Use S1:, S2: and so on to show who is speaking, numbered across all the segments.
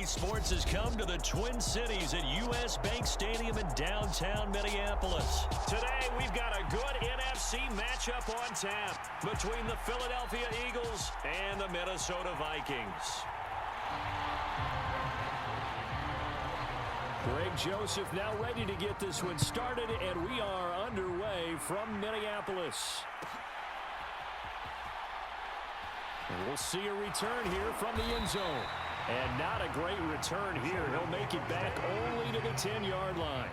S1: Sports has come to the Twin Cities at U.S. Bank Stadium in downtown Minneapolis. Today, we've got a good NFC matchup on tap between the Philadelphia Eagles and the Minnesota Vikings. Greg Joseph now ready to get this one started, and we are underway from Minneapolis. And we'll see a return here from the end zone. And not a great return here. He'll make it back only to the 10-yard line.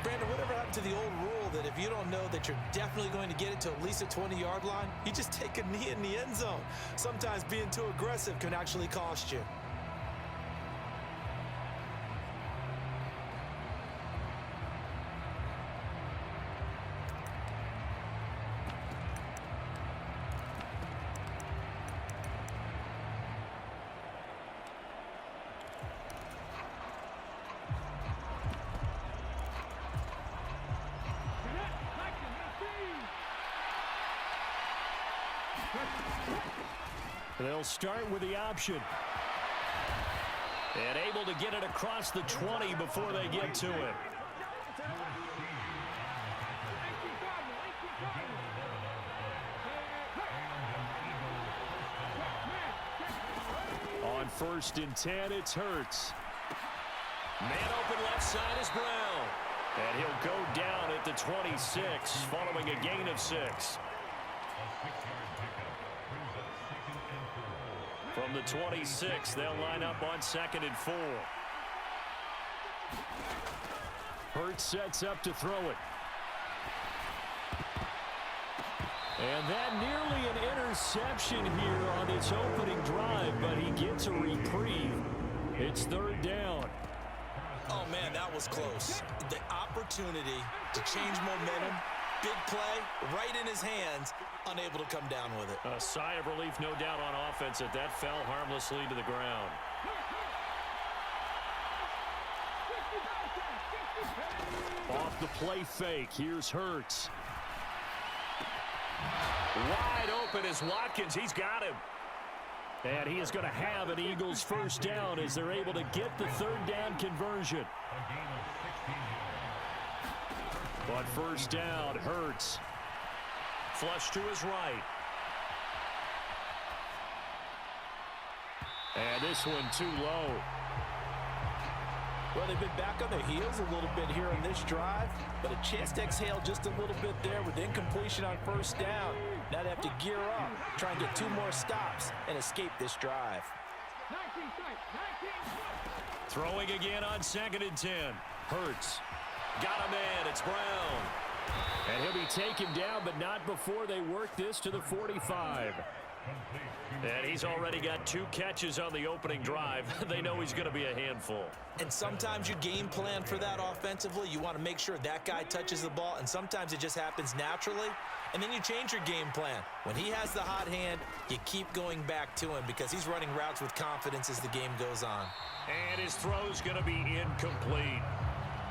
S2: Brandon, whatever happened to the old rule that if you don't know that you're definitely going to get it to at least a 20-yard line, you just take a knee in the end zone. Sometimes being too aggressive can actually cost you.
S1: They'll start with the option. And able to get it across the 20 before they get to it. On 1st and 10, it's Hurts. Man open left side is Brown. And he'll go down at the 26 following a gain of 6. From the 26, they'll line up on 2nd and 4. Hurts sets up to throw it. And that nearly an interception here on its opening drive, but he gets a reprieve. It's 3rd down.
S2: Oh, man, that was close. The opportunity to change momentum, big play, right in his hands, unable to come down with it.
S1: A sigh of relief, no doubt, on offense that fell harmlessly to the ground. Off the play fake, here's Hurts. Wide open is Watkins. He's got him. And he is going to have an Eagles first down as they're able to get the 3rd down conversion. On 1st down, Hurts. Flush to his right. And this one too low.
S2: Well, they've been back on their heels a little bit here on this drive, but a chance to exhale just a little bit there with incompletion on 1st down. Now they have to gear up, try and get 2 more stops, and escape this drive.
S1: Throwing again on 2nd and 10. Hurts. Got a man. It's Brown. And he'll be taken down, but not before they work this to the 45. And he's already got 2 catches on the opening drive. They know he's going to be a handful.
S2: And sometimes you game plan for that offensively. You want to make sure that guy touches the ball, and sometimes it just happens naturally. And then you change your game plan. When he has the hot hand, you keep going back to him because he's running routes with confidence as the game goes on.
S1: And his throw's going to be incomplete.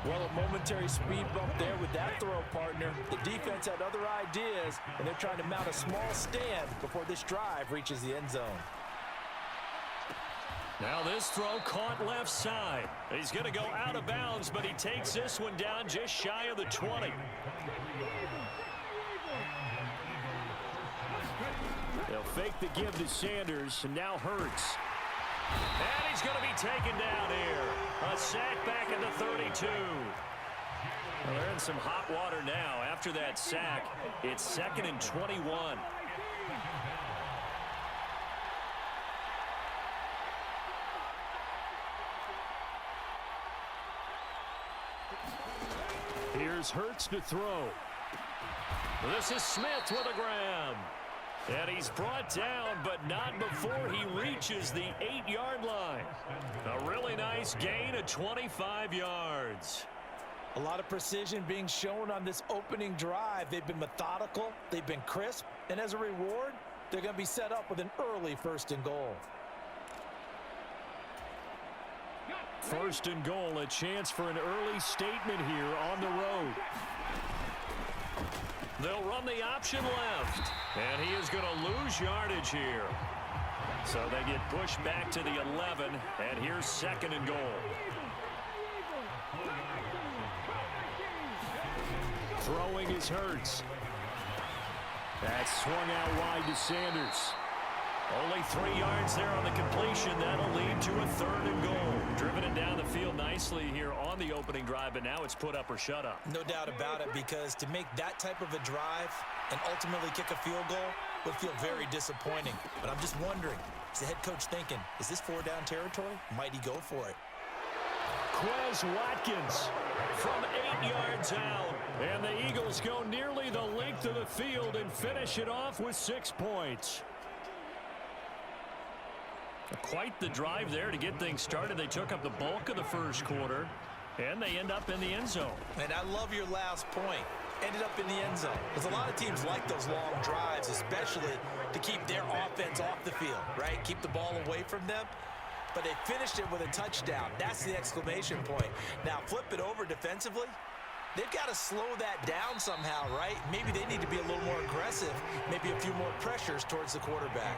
S2: Well, a momentary speed bump there with that throw, partner. The defense had other ideas, and they're trying to mount a small stand before this drive reaches the end zone.
S1: Now this throw caught left side. He's going to go out of bounds, but he takes this one down just shy of the 20. They'll fake the give to Sanders, and now Hurts. And he's going to be taken down here. A sack back at the 32. Well, they're in some hot water now. After that sack, it's 2nd and 21. Here's Hurts to throw. This is Smith with a grab. And he's brought down, but not before he reaches the 8-yard line. A really nice gain of 25 yards.
S2: A lot of precision being shown on this opening drive. They've been methodical, they've been crisp, and as a reward, they're going to be set up with an early 1st and goal.
S1: 1st and goal, a chance for an early statement here on the road. They'll run the option left, and he is going to lose yardage here. So they get pushed back to the 11, and here's 2nd and goal. Throwing is Hurts. That's swung out wide to Sanders. Only 3 yards there on the completion. That'll lead to a 3rd and goal. Driven it down the field nicely here on the opening drive, but now it's put up or shut up.
S2: No doubt about it, because to make that type of a drive and ultimately kick a field goal would feel very disappointing. But I'm just wondering, is the head coach thinking, is this 4-down territory? Might he go for it?
S1: Quez Watkins from 8 yards out. And the Eagles go nearly the length of the field and finish it off with 6 points. Quite the drive there to get things started. They took up the bulk of the first quarter, and they end up in the end zone.
S2: And I love your last point. Ended up in the end zone. Because a lot of teams like those long drives, especially to keep their offense off the field, right? Keep the ball away from them. But they finished it with a touchdown. That's the exclamation point. Now, flip it over defensively. They've got to slow that down somehow, right? Maybe they need to be a little more aggressive. Maybe a few more pressures towards the quarterback.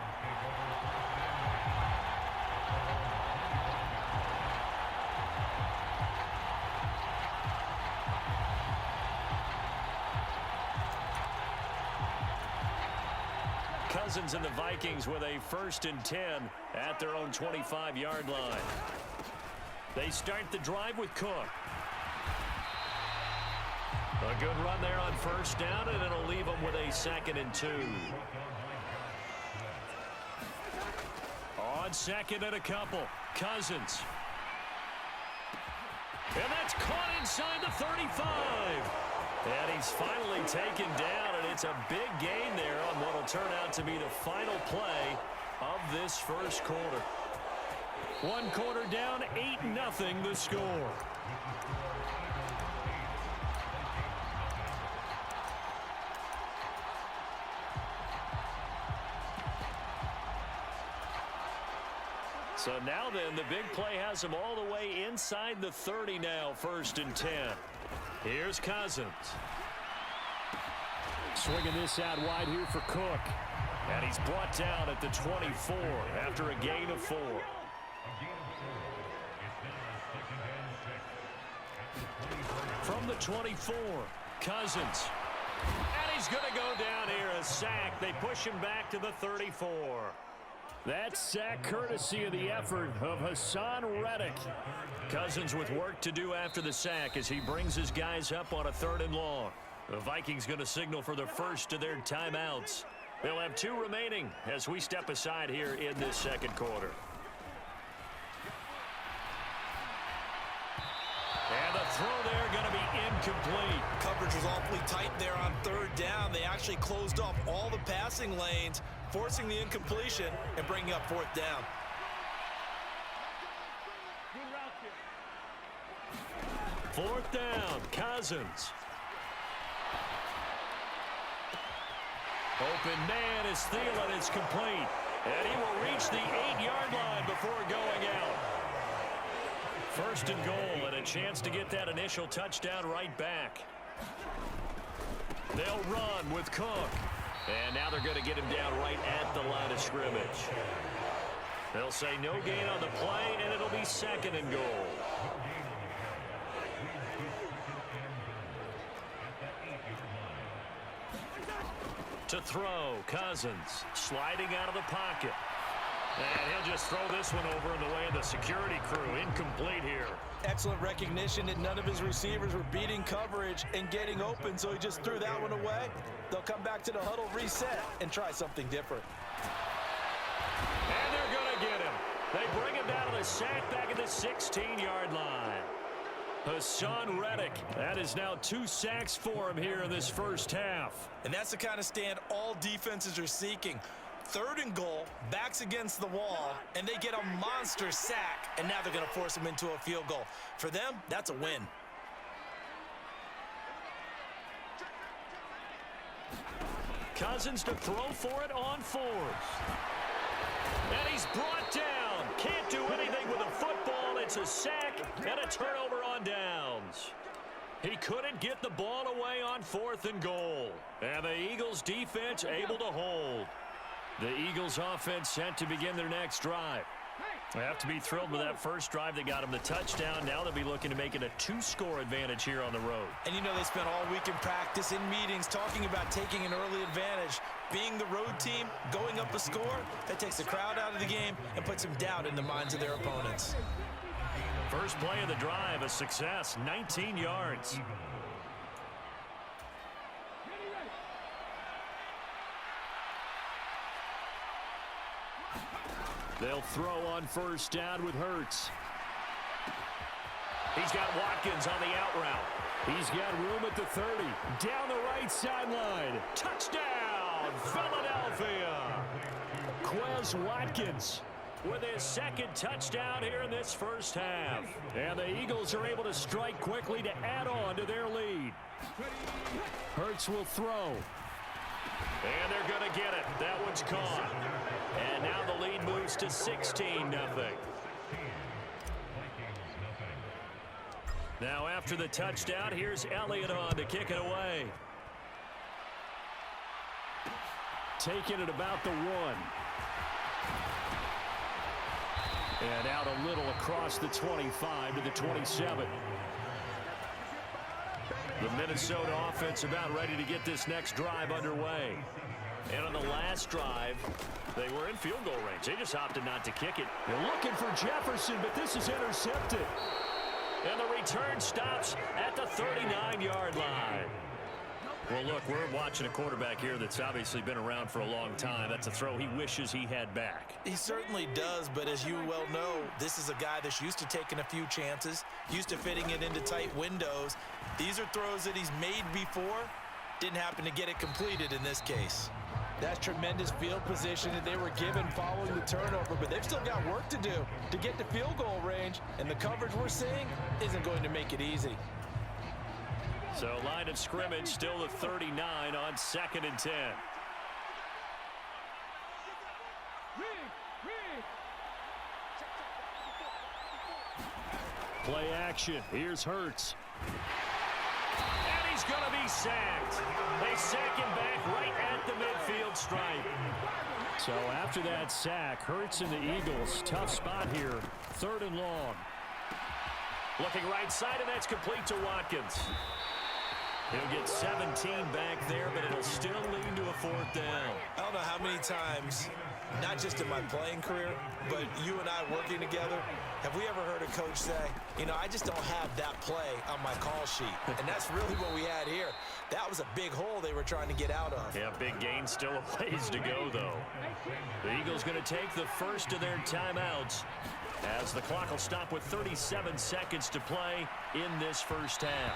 S1: Cousins and the Vikings with a 1st and 10 at their own 25-yard line. They start the drive with Cook. A good run there on 1st down, and it'll leave them with a 2nd and 2. On 2nd and a couple, Cousins. And that's caught inside the 35. And he's finally taken down, and it's a big gain there on what will turn out to be the final play of this first quarter. 1 quarter down, 8-0 the score. So now then, the big play has him all the way inside the 30 now, 1st and 10. Here's Cousins. Swinging this out wide here for Cook. And he's brought down at the 24 after a gain of 4. From the 24, Cousins. And he's going to go down here, a sack. They push him back to the 34. That sack courtesy of the effort of Hassan Reddick. Cousins with work to do after the sack as he brings his guys up on a 3rd and long. The Vikings going to signal for the first of their timeouts. They'll have 2 remaining as we step aside here in this 2nd quarter. And the throw there going to be incomplete.
S2: Coverage was awfully tight there on 3rd down. They actually closed off all the passing lanes, forcing the incompletion and bringing up 4th down.
S1: Fourth down, Cousins. Open man is Thielen. It's complete. And he will reach the 8-yard line before going out. 1st and goal, and a chance to get that initial touchdown right back. They'll run with Cook. And now they're going to get him down right at the line of scrimmage. They'll say no gain on the play, and it'll be 2nd and goal. To throw, Cousins sliding out of the pocket. And he'll just throw this one over in the way of the security crew. Incomplete here.
S2: Excellent recognition that none of his receivers were beating coverage and getting open, so he just threw that one away. They'll come back to the huddle, reset, and try something different.
S1: And they're going to get him. They bring him down to the sack back at the 16-yard line. Hassan Reddick. That is now 2 sacks for him here in this first half.
S2: And that's the kind of stand all defenses are seeking. 3rd and goal, backs against the wall, and they get a monster sack. And now they're going to force him into a field goal. For them, that's a win.
S1: Cousins to throw for it on 4th. And he's brought down. Can't do anything with a football. It's a sack and a turnover on downs. He couldn't get the ball away on 4th and goal. And the Eagles defense able to hold. The Eagles offense set to begin their next drive. They have to be thrilled with that first drive that got them the touchdown. Now they'll be looking to make it a 2-score advantage here on the road.
S2: And you know they spent all week in practice, in meetings, talking about taking an early advantage. Being the road team, going up a score, that takes the crowd out of the game and puts some doubt in the minds of their opponents.
S1: First play of the drive, a success, 19 yards. They'll throw on first down with Hurts. He's got Watkins on the out route. He's got room at the 30. Down the right sideline. Touchdown, Philadelphia. Quez Watkins with his second touchdown here in this first half. And the Eagles are able to strike quickly to add on to their lead. Hurts will throw. And they're going to get it. That one's caught. And now the lead moves to 16-0. Now after the touchdown, here's Elliott on to kick it away. Taking it about the 1. And out a little across the 25 to the 27. The Minnesota offense about ready to get this next drive underway. And on the last drive, they were in field goal range. They just opted not to kick it. They're looking for Jefferson, but this is intercepted. And the return stops at the 39-yard line. Well, look, we're watching a quarterback here that's obviously been around for a long time. That's a throw he wishes he had back.
S2: He certainly does, but as you well know, this is a guy that's used to taking a few chances, used to fitting it into tight windows. These are throws that he's made before. Didn't happen to get it completed in this case. That's tremendous field position that they were given following the turnover, but they've still got work to do to get to field goal range, and the coverage we're seeing isn't going to make it easy.
S1: So line of scrimmage still at 39 on 2nd and 10. Play action. Here's Hurts. And he's going to be sacked. They sack him back right at the midfield stripe. So after that sack, Hurts and the Eagles, tough spot here. 3rd and long. Looking right side, and that's complete to Watkins. He'll get 17 back there, but it'll still lead to a 4th down.
S2: I don't know how many times, not just in my playing career, but you and I working together, have we ever heard a coach say, you know, I just don't have that play on my call sheet. And that's really what we had here. That was a big hole they were trying to get out of.
S1: Yeah, big gain, still a ways to go, though. The Eagles going to take the first of their timeouts as the clock will stop with 37 seconds to play in this first half.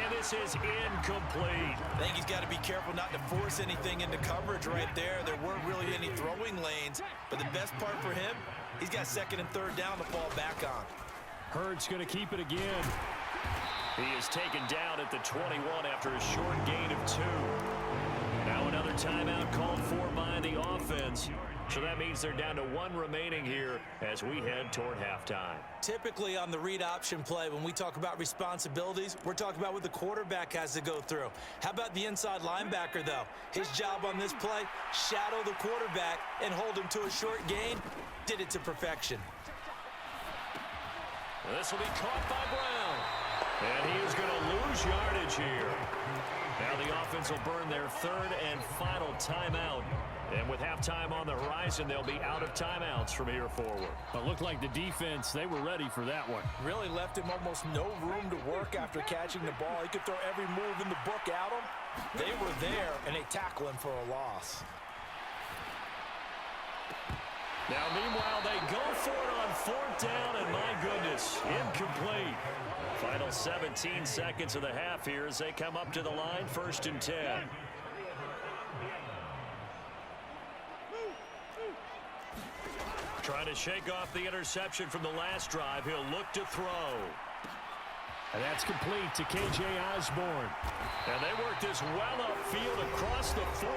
S1: And this is incomplete.
S2: I think he's got to be careful not to force anything into coverage right there. There weren't really any throwing lanes. But the best part for him, he's got 2nd and 3rd down to fall back on.
S1: Hurts going to keep it again. He is taken down at the 21 after a short gain of 2. Now another timeout called for by the offense. So that means they're down to 1 remaining here as we head toward halftime.
S2: Typically on the read option play, when we talk about responsibilities, we're talking about what the quarterback has to go through. How about the inside linebacker, though? His job on this play, shadow the quarterback and hold him to a short gain. Did it to perfection.
S1: This will be caught by Brown. And he is going to lose yardage here. Now the offense will burn their 3rd and final timeout. And with halftime on the horizon, they'll be out of timeouts from here forward. It looked like the defense, they were ready for that one.
S2: Really left him almost no room to work after catching the ball. He could throw every move in the book at him. They were there, and they tackle him for a loss.
S1: Now, meanwhile, they go for it on 4th down, and my goodness, incomplete. Final 17 seconds of the half here as they come up to the line, 1st and 10. Trying to shake off the interception from the last drive. He'll look to throw. And that's complete to K.J. Osborne. And they work this well upfield across the 45.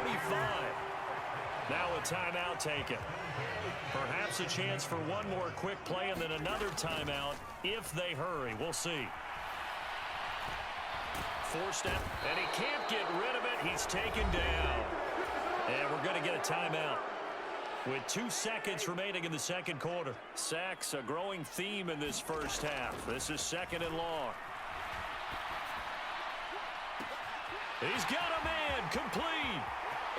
S1: Now a timeout taken. Perhaps a chance for one more quick play and then another timeout if they hurry. We'll see. 4 step, and he can't get rid of it. He's taken down. And we're going to get a timeout with 2 seconds remaining in the second quarter. Sacks, a growing theme in this first half. This is 2nd and long. He's got a man complete.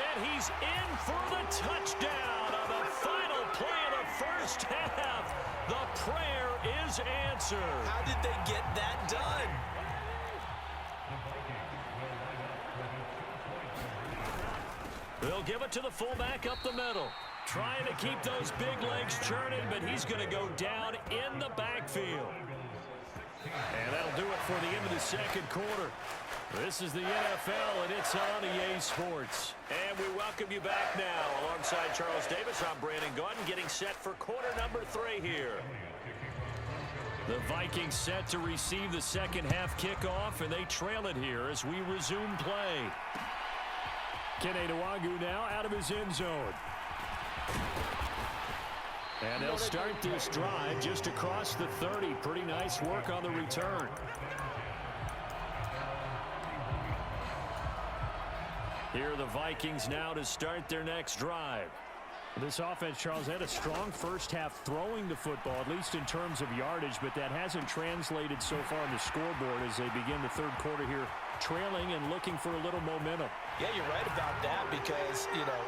S1: And he's in for the touchdown on the final play of the first half. The prayer is answered.
S2: How did they get that done?
S1: They'll give it to the fullback up the middle. Trying to keep those big legs churning, but he's going to go down in the backfield. And that'll do it for the end of the second quarter. This is the NFL, and it's on EA Sports. And we welcome you back now. Alongside Charles Davis, I'm Brandon Gaudin, getting set for quarter number 3 here. The Vikings set to receive the second half kickoff, and they trail it here as we resume play. Kene Nwangu now out of his end zone. And they'll start this drive just across the 30. Pretty nice work on the return. Here are the Vikings now to start their next drive. This offense, Charles, had a strong first half throwing the football, at least in terms of yardage, but that hasn't translated so far on the scoreboard as they begin the third quarter here, trailing and looking for a little momentum.
S2: Yeah, you're right about that because,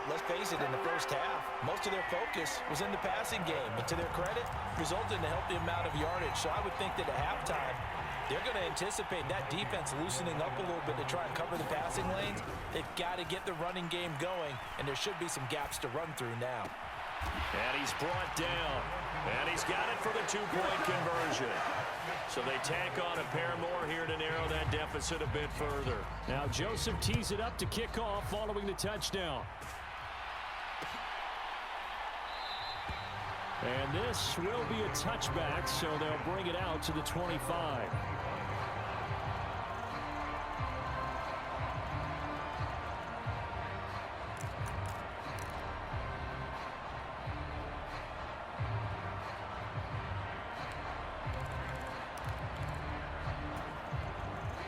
S2: let's face it, in the first half, most of their focus was in the passing game. And to their credit, resulted in a healthy amount of yardage. So I would think that at halftime, they're going to anticipate that defense loosening up a little bit to try and cover the passing lanes. They've got to get the running game going, and there should be some gaps to run through now.
S1: And he's brought down. And he's got it for the 2-point conversion. So they tack on a pair more here to narrow that deficit a bit further. Now Joseph tees it up to kick off following the touchdown. And this will be a touchback, so they'll bring it out to the 25.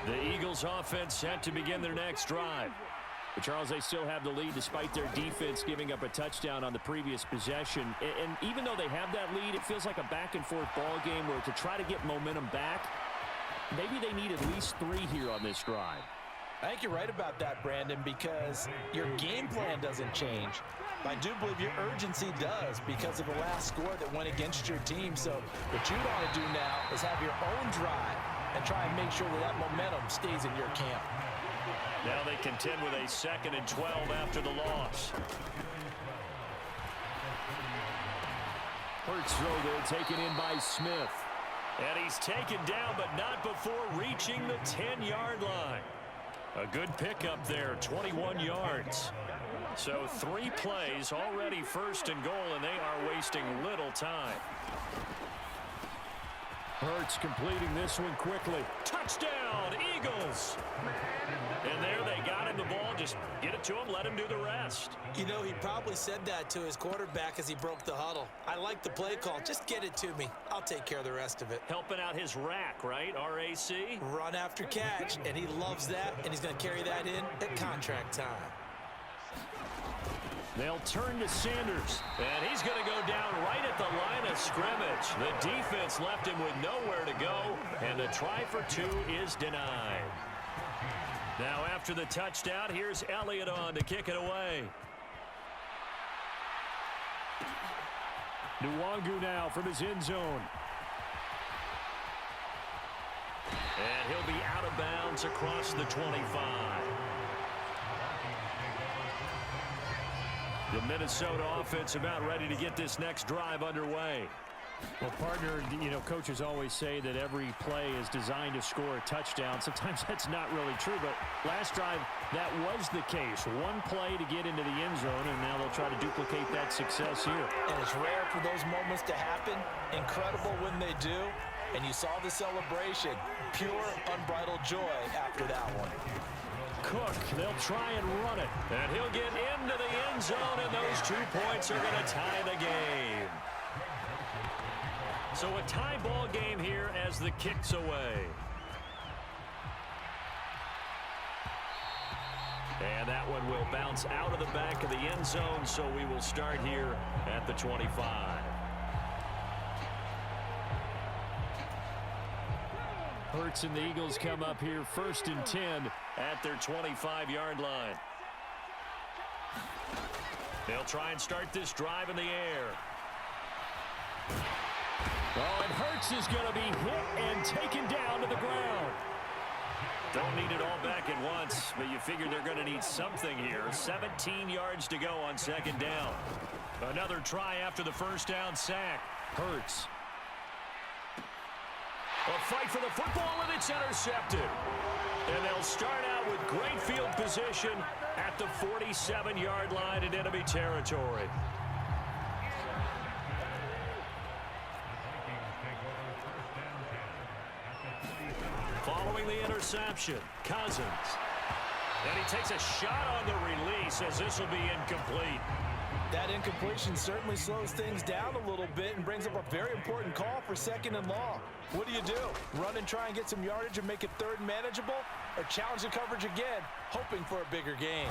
S1: The Eagles offense set to begin their next drive. But Charles, they still have the lead despite their defense giving up a touchdown on the previous possession. And even though they have that lead, it feels like a back-and-forth ball game where to try to get momentum back, maybe they need at least 3 here on this drive.
S2: I think you're right about that, Brandon, because your game plan doesn't change. I do believe your urgency does because of the last score that went against your team. So what you want to do now is have your own drive and try and make sure that momentum stays in your camp.
S1: Now they contend with a 2nd and 12 after the loss. Hurts throw there, taken in by Smith. And he's taken down, but not before reaching the 10-yard line. A good pickup there, 21 yards. So 3 plays, already 1st and goal, and they are wasting little time. Hurts completing this one quickly. Touchdown, Eagles! And there they got him the ball. Just get it to him, let him do the rest.
S2: He probably said that to his quarterback as he broke the huddle. I like the play call. Just get it to me. I'll take care of the rest of it.
S1: Helping out his rack, right? R-A-C?
S2: Run after catch, and he loves that, and he's going to carry that in at contract time.
S1: They'll turn to Sanders, and he's going to go down right at the line of scrimmage. The defense left him with nowhere to go, and the try for 2 is denied. Now after the touchdown, here's Elliott on to kick it away. Nwangu now from his end zone. And he'll be out of bounds across the 25. The Minnesota offense about ready to get this next drive underway. Well, partner, coaches always say that every play is designed to score a touchdown. Sometimes that's not really true, but last drive, that was the case. 1 play to get into the end zone, and now they'll try to duplicate that success here.
S2: And it's rare for those moments to happen. Incredible when they do. And you saw the celebration. Pure, unbridled joy after that one.
S1: Cook, they'll try and run it. And he'll get into the end zone, and those 2 points are going to tie the game. So a tie ball game here as the kick's away. And that one will bounce out of the back of the end zone, so we will start here at the 25. Hurts and the Eagles come up here 1st and 10 at their 25-yard line. They'll try and start this drive in the air. Oh, and Hurts is going to be hit and taken down to the ground. Don't need it all back at once, but you figure they're going to need something here. 17 yards to go on 2nd down. Another try after the 1st down sack. Hurts. A fight for the football, and it's intercepted. And they'll start out with great field position at the 47-yard line in enemy territory. Following the interception, Cousins. And he takes a shot on the release as this will be incomplete.
S2: That incompletion certainly slows things down a little bit and brings up a very important call for 2nd and long. What do? Run and try and get some yardage and make it 3rd and manageable? Or challenge the coverage again, hoping for a bigger gain?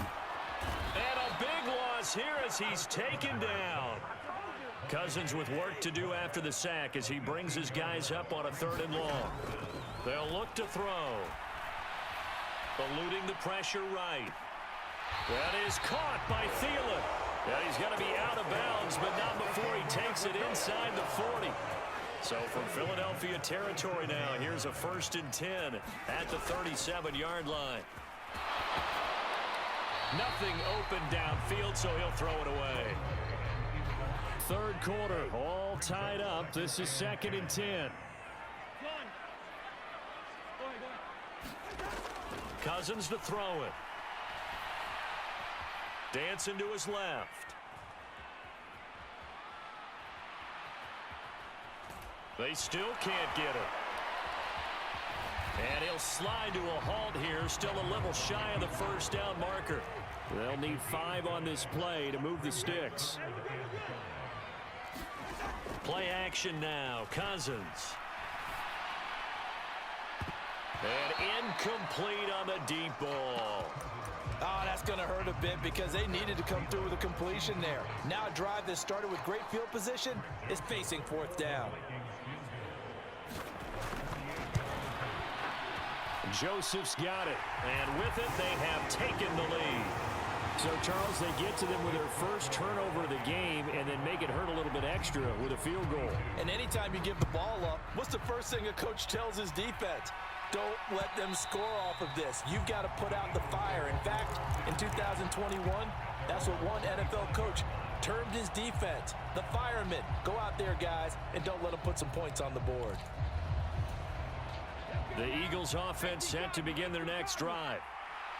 S1: And a big loss here as he's taken down. Cousins with work to do after the sack as he brings his guys up on a 3rd and long. They'll look to throw. Eluding the pressure right. That is caught by Thielen. Yeah, he's going to be out of bounds, but not before he takes it inside the 40. So from Philadelphia territory now, here's a 1st and 10 at the 37-yard line. Nothing open downfield, so he'll throw it away. 3rd quarter, all tied up. This is 2nd and 10. Cousins to throw it. Dancing to his left. They still can't get him. And he'll slide to a halt here, still a little shy of the 1st down marker. They'll need 5 on this play to move the sticks. Play action now, Cousins. And incomplete on the deep ball.
S2: Oh, that's going to hurt a bit because they needed to come through with a completion there. Now a drive that started with great field position is facing 4th down.
S1: Joseph's got it, and with it, they have taken the lead. So, Charles, they get to them with their first turnover of the game and then make it hurt a little bit extra with a field goal. And
S2: anytime you give the ball up, what's the first thing a coach tells his defense? Don't let them score off of this. You've got to put out the fire. In fact, in 2021, that's what one NFL coach termed his defense. The firemen. Go out there, guys, and don't let them put some points on the board.
S1: The Eagles offense set to begin their next drive.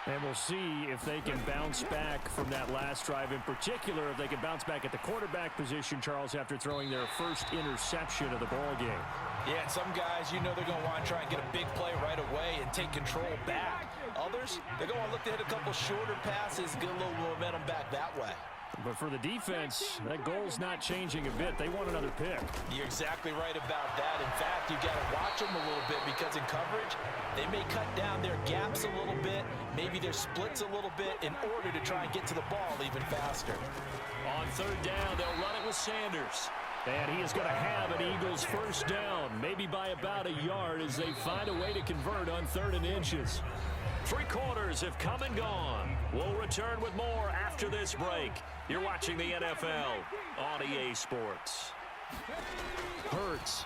S1: And we'll see if they can bounce back from that last drive. In particular, if they can bounce back at the quarterback position, Charles, after throwing their first interception of the ball game.
S2: Yeah, and some guys, you know they're going to want to try and get a big play right away and take control back. Others, they're going to look to hit a couple shorter passes, get a little momentum back that way.
S1: But for the defense, that goal's not changing a bit. They want another pick.
S2: You're exactly right about that. In fact, you've got to watch them a little bit because in coverage, they may cut down their gaps a little bit, maybe their splits a little bit in order to try and get to the ball even faster.
S1: On 3rd down, they'll run it with Sanders. And he is going to have an Eagles first down, maybe by about a yard as they find a way to convert on 3rd and inches. 3 quarters have come and gone. We'll return with more after this break. You're watching the NFL on EA Sports. Hurts.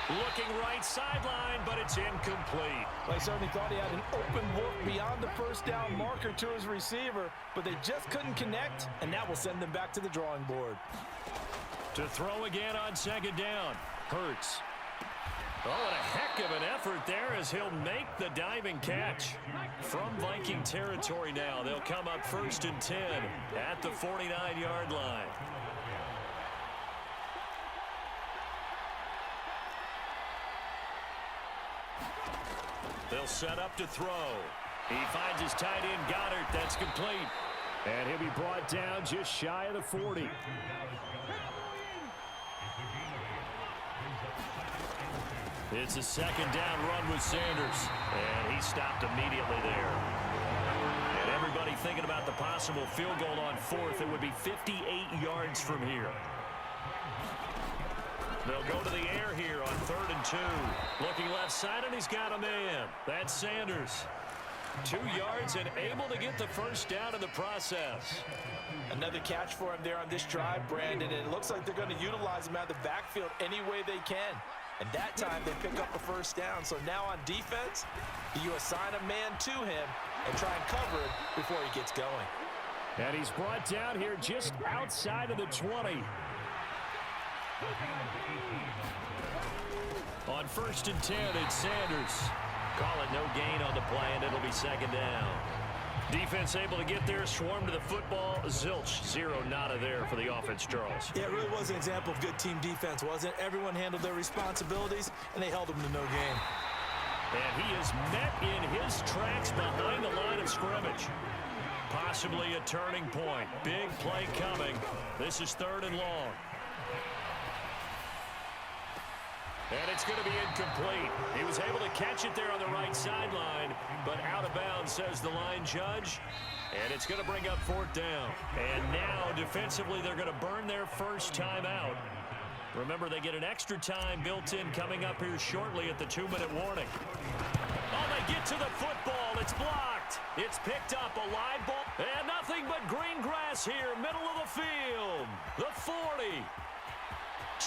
S1: Looking right sideline, but it's incomplete.
S2: Well, he certainly thought he had an open look beyond the first down marker to his receiver, but they just couldn't connect, and that will send them back to the drawing board.
S1: To throw again on 2nd down. Hurts. Oh, and a heck of an effort there as he'll make the diving catch. From Viking territory now, they'll come up 1st and 10 at the 49-yard line. They'll set up to throw. He finds his tight end, Goddard. That's complete. And he'll be brought down just shy of the 40. It's a second down run with Sanders, and he stopped immediately there. And everybody thinking about the possible field goal on fourth. It would be 58 yards from here. They'll go to the air here on 3rd and 2. Looking left side, and he's got a man. That's Sanders. 2 yards and able to get the first down in the process.
S2: Another catch for him there on this drive, Brandon, and it looks like they're going to utilize him out of the backfield any way they can. And that time they pick up the first down. So now on defense, you assign a man to him and try and cover it before he gets going.
S1: And he's brought down here just outside of the 20. On 1st and 10, it's Sanders. Call it no gain on the play, and it'll be second down. Defense able to get there, swarm to the football. Zilch, 0 nada there for the offense, Charles.
S2: Yeah, it really was an example of good team defense, wasn't it? Everyone handled their responsibilities, and they held them to no gain.
S1: And he is met in his tracks behind the line of scrimmage. Possibly a turning point. Big play coming. This is 3rd and long. And it's going to be incomplete. He was able to catch it there on the right sideline, but out of bounds, says the line judge. And it's going to bring up 4th down. And now, defensively, they're going to burn their first timeout. Remember, they get an extra time built in coming up here shortly at the 2-minute warning. Oh, they get to the football. It's blocked. It's picked up, a live ball. And nothing but green grass here, middle of the field. The 40,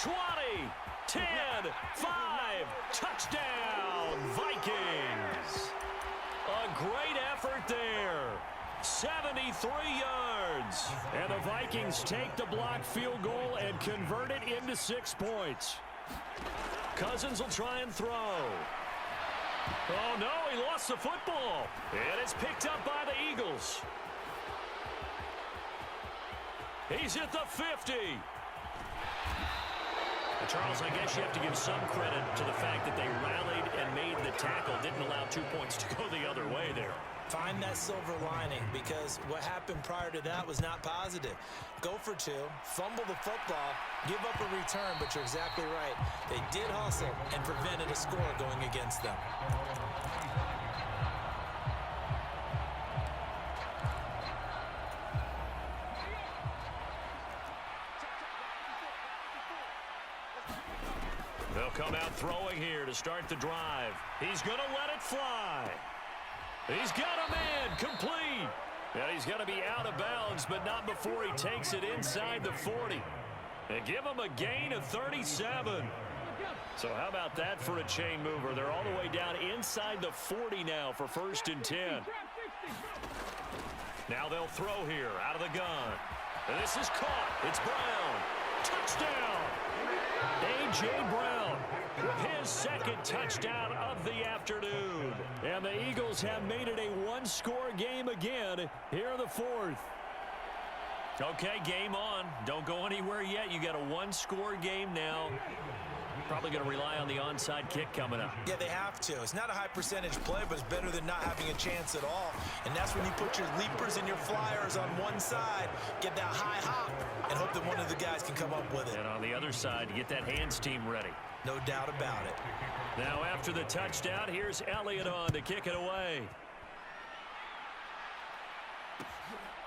S1: 20, 10, 5, touchdown, Vikings. A great effort there. 73 yards. And the Vikings take the blocked field goal and convert it into 6 points. Cousins will try and throw. Oh, no, he lost the football. And it's picked up by the Eagles. He's at the 50. Charles, I guess you have to give some credit to the fact that they rallied and made the tackle, didn't allow 2 points to go the other way there.
S2: Find that silver lining, because what happened prior to that was not positive. Go for 2, fumble the football, give up a return, but you're exactly right. They did hustle and prevented a score going against them.
S1: They'll come out throwing here to start the drive. He's going to let it fly. He's got a man, complete. And he's going to be out of bounds, but not before he takes it inside the 40. And give him a gain of 37. So how about that for a chain mover? They're all the way down inside the 40 now for 1st and 10. Now they'll throw here out of the gun. And this is caught. It's Brown. Touchdown. A.J. Brown with his 2nd touchdown of the afternoon. And the Eagles have made it a 1-score game again here in the 4th. Okay, game on. Don't go anywhere yet. You got a 1-score game now. Probably going to rely on the onside kick coming up.
S2: Yeah, they have to. It's not a high percentage play, but it's better than not having a chance at all. And that's when you put your leapers and your flyers on one side, get that high hop, and hope that one of the guys can come up with it.
S1: And on the other side, get that hands team ready.
S2: No doubt about it.
S1: Now after the touchdown, here's Elliott on to kick it away.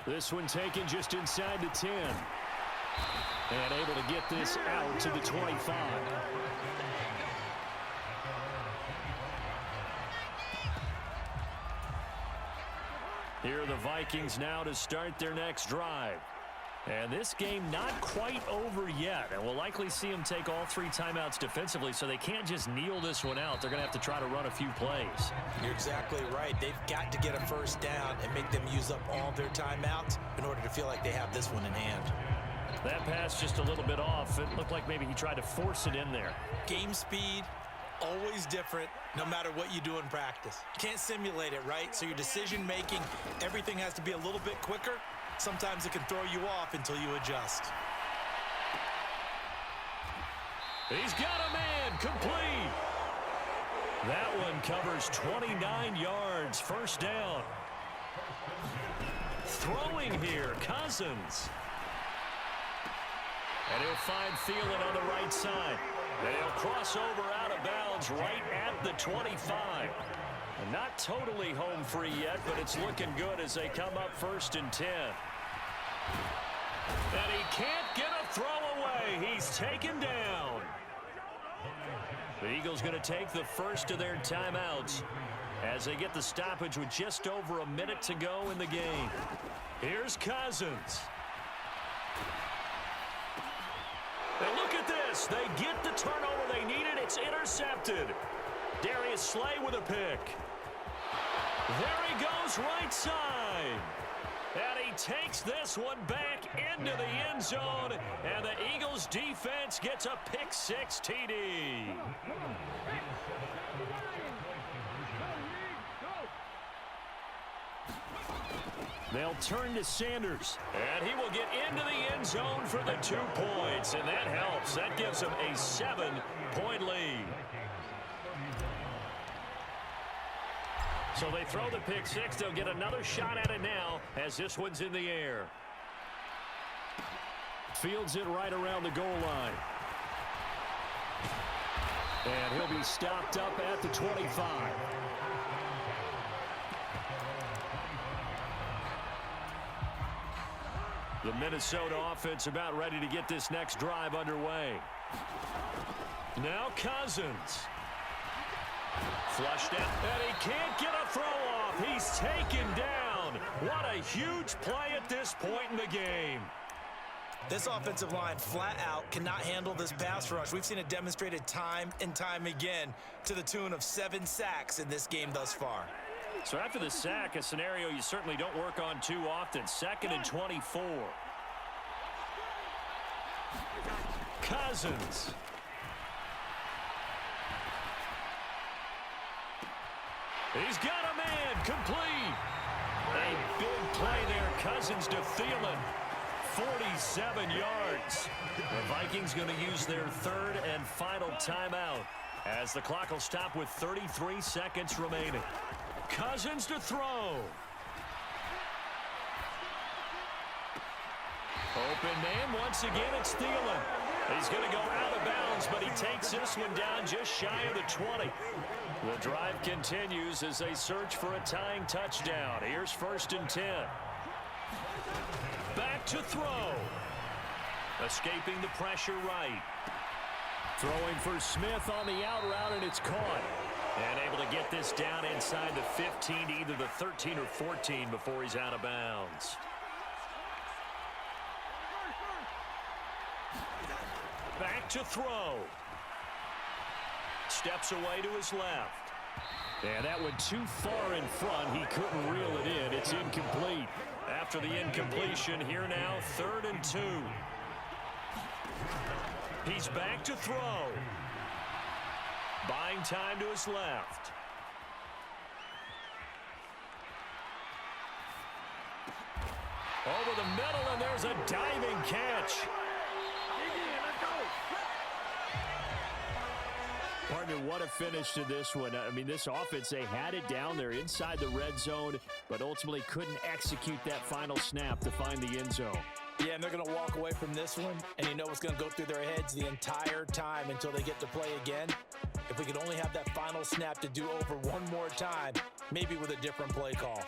S1: This one taken just inside the 10. And able to get this out to the 25. Here are the Vikings now to start their next drive. And this game not quite over yet. And we'll likely see them take all 3 timeouts defensively, so they can't just kneel this one out. They're going to have to try to run a few plays.
S2: You're exactly right. They've got to get a first down and make them use up all their timeouts in order to feel like they have this one in hand.
S1: That pass just a little bit off. It looked like maybe he tried to force it in there.
S2: Game speed, always different, no matter what you do in practice. You can't simulate it, right? So your decision-making, everything has to be a little bit quicker. Sometimes it can throw you off until you adjust.
S1: He's got a man, complete. That one covers 29 yards, first down. Throwing here, Cousins. And he'll find Thielen on the right side. They'll cross over out of bounds right at the 25. And not totally home free yet, but it's looking good as they come up 1st and 10. And he can't get a throw away. He's taken down. The Eagles going to take the first of their timeouts as they get the stoppage with just over a minute to go in the game. Here's Cousins. And look at this. They get the turnover they needed. It's intercepted. Darius Slay with a pick. There he goes right side. And he takes this one back into the end zone. And the Eagles defense gets a pick-6 TD. They'll turn to Sanders. And he will get into the end zone for the 2 points. And that helps. That gives them a 7-point lead. So they throw the pick-6. They'll get another shot at it now as this one's in the air. Fields it right around the goal line. And he'll be stopped up at the 25. The Minnesota offense about ready to get this next drive underway. Now Cousins. Flushed out, and he can't get a throw off. He's taken down. What a huge play at this point in the game.
S2: This offensive line flat out cannot handle this pass rush. We've seen it demonstrated time and time again to the tune of 7 sacks in this game thus far.
S1: So after the sack, a scenario you certainly don't work on too often. 2nd and 24. Cousins. He's got a man, complete. A big play there, Cousins to Thielen. 47 yards. The Vikings going to use their 3rd and final timeout as the clock will stop with 33 seconds remaining. Cousins to throw. Open man, once again it's Thielen. He's going to go out of bounds, but he takes this one down just shy of the 20. The drive continues as they search for a tying touchdown. Here's 1st and 10. Back to throw. Escaping the pressure right. Throwing for Smith on the out route, and it's caught. And able to get this down inside the 15, either the 13 or 14 before he's out of bounds. Back to throw. Steps away to his left. And that went too far in front. He couldn't reel it in. It's incomplete. After the incompletion, here now, 3rd and 2. He's back to throw. Buying time to his left. Over the middle, and there's a diving catch. Partner, what a finish to this one. I mean, this offense, they had it down there inside the red zone, but ultimately couldn't execute that final snap to find the end zone.
S2: Yeah, and they're going to walk away from this one, and you know what's going to go through their heads the entire time until they get to play again. If we could only have that final snap to do over one more time, maybe with a different play call.